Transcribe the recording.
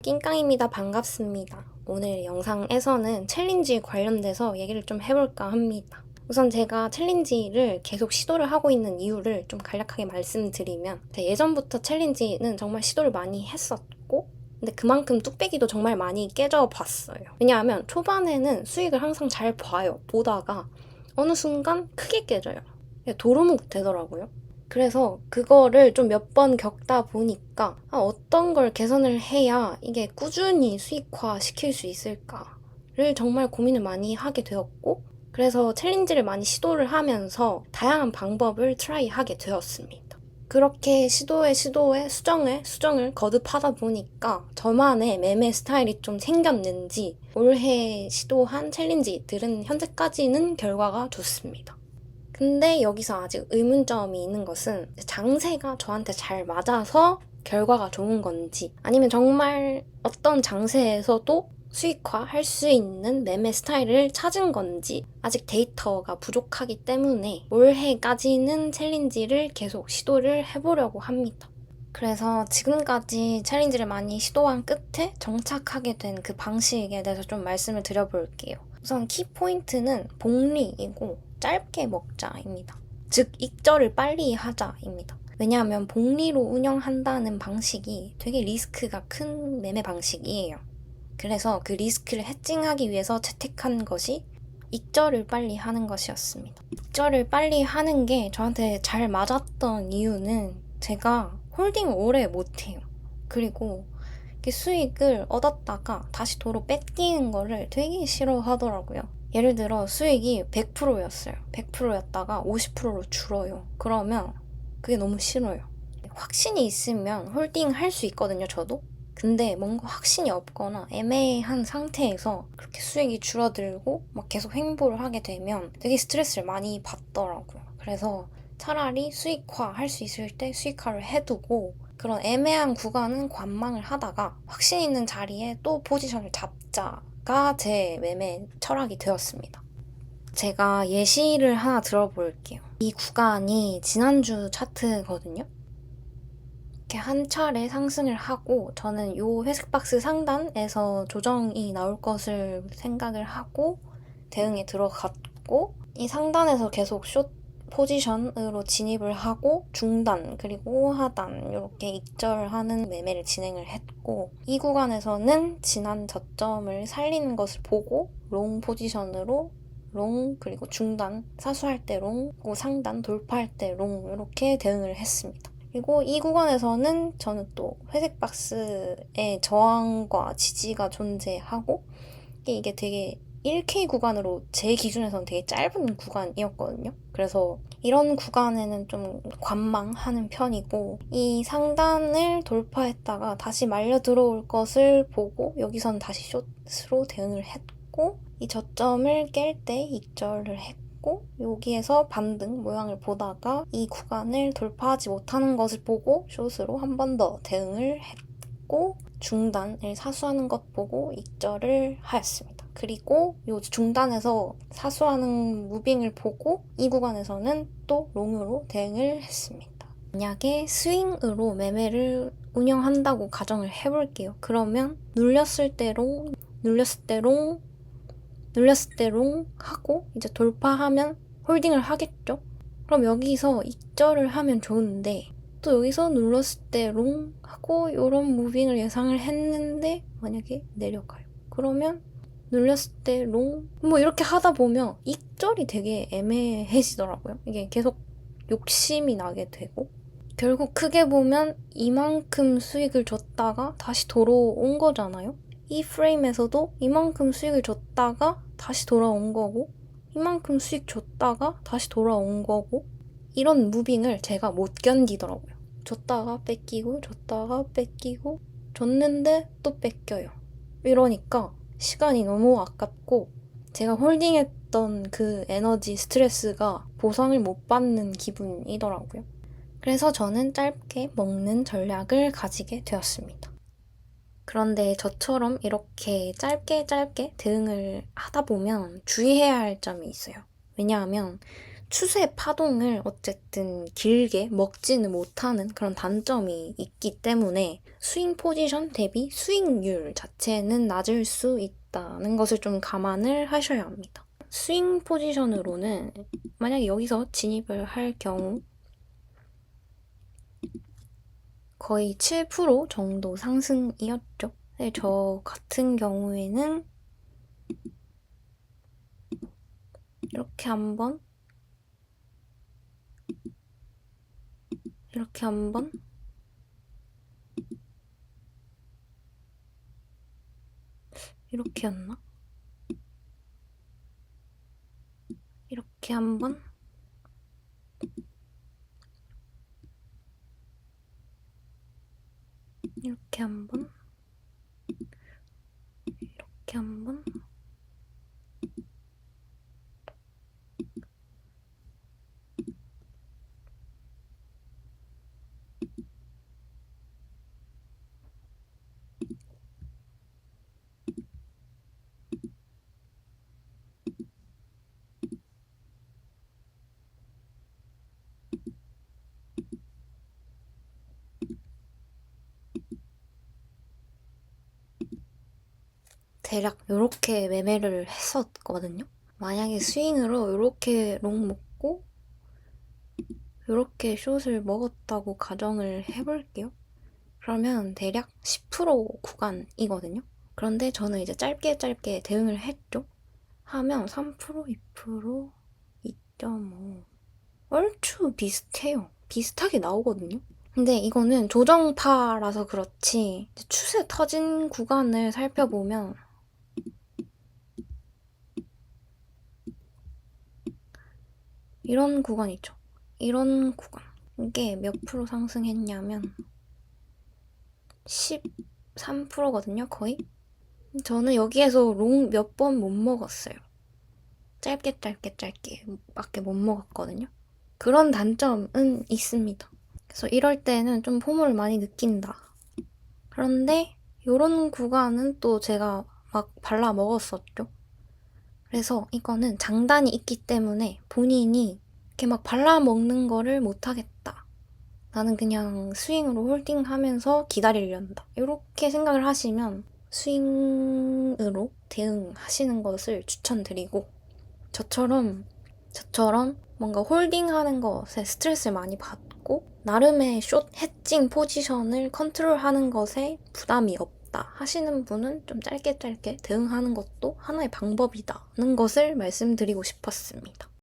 낑깡입니다. 반갑습니다. 오늘 영상에서는 챌린지 관련돼서 얘기를 좀 해볼까 합니다. 우선 제가 챌린지를 계속 시도를 하고 있는 이유를 좀 간략하게 말씀드리면, 예전부터 챌린지는 정말 시도를 많이 했었고, 근데 그만큼 뚝배기도 정말 많이 깨져봤어요. 왜냐하면 초반에는 수익을 항상 잘 봐요. 보다가 어느 순간 크게 깨져요. 도루묵 되더라고요. 그래서 그거를 좀 몇 번 겪다 보니까 어떤 걸 개선을 해야 이게 꾸준히 수익화 시킬 수 있을까를 정말 고민을 많이 하게 되었고, 그래서 챌린지를 많이 시도를 하면서 다양한 방법을 트라이하게 되었습니다. 그렇게 시도에 수정을 거듭하다 보니까 저만의 매매 스타일이 좀 생겼는지 올해 시도한 챌린지들은 현재까지는 결과가 좋습니다. 근데 여기서 아직 의문점이 있는 것은 장세가 저한테 잘 맞아서 결과가 좋은 건지, 아니면 정말 어떤 장세에서도 수익화할 수 있는 매매 스타일을 찾은 건지 아직 데이터가 부족하기 때문에 올해까지는 챌린지를 계속 시도를 해보려고 합니다. 그래서 지금까지 챌린지를 많이 시도한 끝에 정착하게 된 그 방식에 대해서 좀 말씀을 드려볼게요. 우선 키포인트는 복리이고 짧게 먹자입니다. 즉 익절을 빨리 하자입니다. 왜냐하면 복리로 운영한다는 방식이 되게 리스크가 큰 매매 방식이에요. 그래서 그 리스크를 해칭하기 위해서 채택한 것이 익절을 빨리 하는 것이었습니다. 익절을 빨리 하는 게 저한테 잘 맞았던 이유는 제가 홀딩을 오래 못해요. 그리고 수익을 얻었다가 다시 도로 뺏기는 거를 되게 싫어하더라고요. 예를 들어 수익이 100%였어요. 100%였다가 50%로 줄어요. 그러면 그게 너무 싫어요. 확신이 있으면 홀딩 할 수 있거든요, 저도. 근데 뭔가 확신이 없거나 애매한 상태에서 그렇게 수익이 줄어들고 막 계속 횡보를 하게 되면 되게 스트레스를 많이 받더라고요. 그래서 차라리 수익화 할 수 있을 때 수익화를 해두고 그런 애매한 구간은 관망을 하다가 확신 있는 자리에 또 포지션을 잡자가 제 매매 철학이 되었습니다. 제가 예시를 하나 들어볼게요. 이 구간이 지난주 차트거든요. 이렇게 한 차례 상승을 하고 저는 이 회색 박스 상단에서 조정이 나올 것을 생각을 하고 대응에 들어갔고, 이 상단에서 계속 숏 포지션으로 진입을 하고 중단 그리고 하단 이렇게 익절하는 매매를 진행을 했고, 이 구간에서는 지난 저점을 살리는 것을 보고 롱 포지션으로 롱 그리고 중단 사수할 때 롱 그리고 상단 돌파할 때 롱 이렇게 대응을 했습니다. 그리고 이 구간에서는 저는 또 회색 박스의 저항과 지지가 존재하고 이게 되게 1K 구간으로 제 기준에서는 되게 짧은 구간이었거든요. 그래서 이런 구간에는 좀 관망하는 편이고, 이 상단을 돌파했다가 다시 말려 들어올 것을 보고 여기선 다시 숏으로 대응을 했고, 이 저점을 깰 때 익절을 했고, 여기에서 반등 모양을 보다가 이 구간을 돌파하지 못하는 것을 보고 숏으로 한 번 더 대응을 했고, 중단을 사수하는 것 보고 익절을 하였습니다. 그리고 이 중단에서 사수하는 무빙을 보고 이 구간에서는 또 롱으로 대응을 했습니다. 만약에 스윙으로 매매를 운영한다고 가정을 해볼게요. 그러면 눌렸을 때 롱, 눌렸을 때 롱, 눌렸을 때 롱 하고 이제 돌파하면 홀딩을 하겠죠? 그럼 여기서 익절을 하면 좋은데, 또 여기서 눌렀을 때 롱 하고 이런 무빙을 예상을 했는데 만약에 내려가요. 그러면 눌렸을 때 롱 뭐 이렇게 하다 보면 익절이 되게 애매해지더라고요. 이게 계속 욕심이 나게 되고, 결국 크게 보면 이만큼 수익을 줬다가 다시 돌아온 거잖아요. 이 프레임에서도 이만큼 수익을 줬다가 다시 돌아온 거고, 이만큼 수익 줬다가 다시 돌아온 거고, 이런 무빙을 제가 못 견디더라고요. 줬다가 뺏기고 줬다가 뺏기고 줬는데 또 뺏겨요. 이러니까 시간이 너무 아깝고 제가 홀딩했던 그 에너지 스트레스가 보상을 못 받는 기분이더라고요. 그래서 저는 짧게 먹는 전략을 가지게 되었습니다. 그런데 저처럼 이렇게 짧게 대응을 하다 보면 주의해야 할 점이 있어요. 왜냐하면 추세 파동을 어쨌든 길게 먹지는 못하는 그런 단점이 있기 때문에 스윙 포지션 대비 스윙률 자체는 낮을 수 있다는 것을 좀 감안을 하셔야 합니다. 스윙 포지션으로는 만약에 여기서 진입을 할 경우 거의 7% 정도 상승이었죠. 근데 저 같은 경우에는 이렇게 한번 이렇게 한번 이렇게였나? 이렇게 한번 이렇게 한번 이렇게 한번 대략 이렇게 매매를 했었거든요. 만약에 스윙으로 이렇게 롱 먹고 이렇게 숏을 먹었다고 가정을 해볼게요. 그러면 대략 10% 구간이거든요. 그런데 저는 이제 짧게 대응을 했죠. 하면 3%, 2%, 2.5 얼추 비슷해요. 비슷하게 나오거든요. 근데 이거는 조정파라서 그렇지 추세 터진 구간을 살펴보면 이런 구간 있죠. 이런 구간. 이게 몇 프로 상승했냐면 13%거든요, 거의. 저는 여기에서 롱 몇 번 못 먹었어요. 짧게 밖에 못 먹었거든요. 그런 단점은 있습니다. 그래서 이럴 때는 좀 폼을 많이 느낀다. 그런데 이런 구간은 또 제가 막 발라 먹었었죠. 그래서 이거는 장단이 있기 때문에 본인이 이렇게 막 발라 먹는 거를 못 하겠다. 나는 그냥 스윙으로 홀딩하면서 기다리려한다. 이렇게 생각을 하시면 스윙으로 대응하시는 것을 추천드리고 저처럼 뭔가 홀딩하는 것에 스트레스를 많이 받고 나름의 숏 해칭 포지션을 컨트롤하는 것에 부담이 없다 하시는 분은 좀 짧게 대응하는 것도 하나의 방법이다는 것을 말씀드리고 싶었습니다.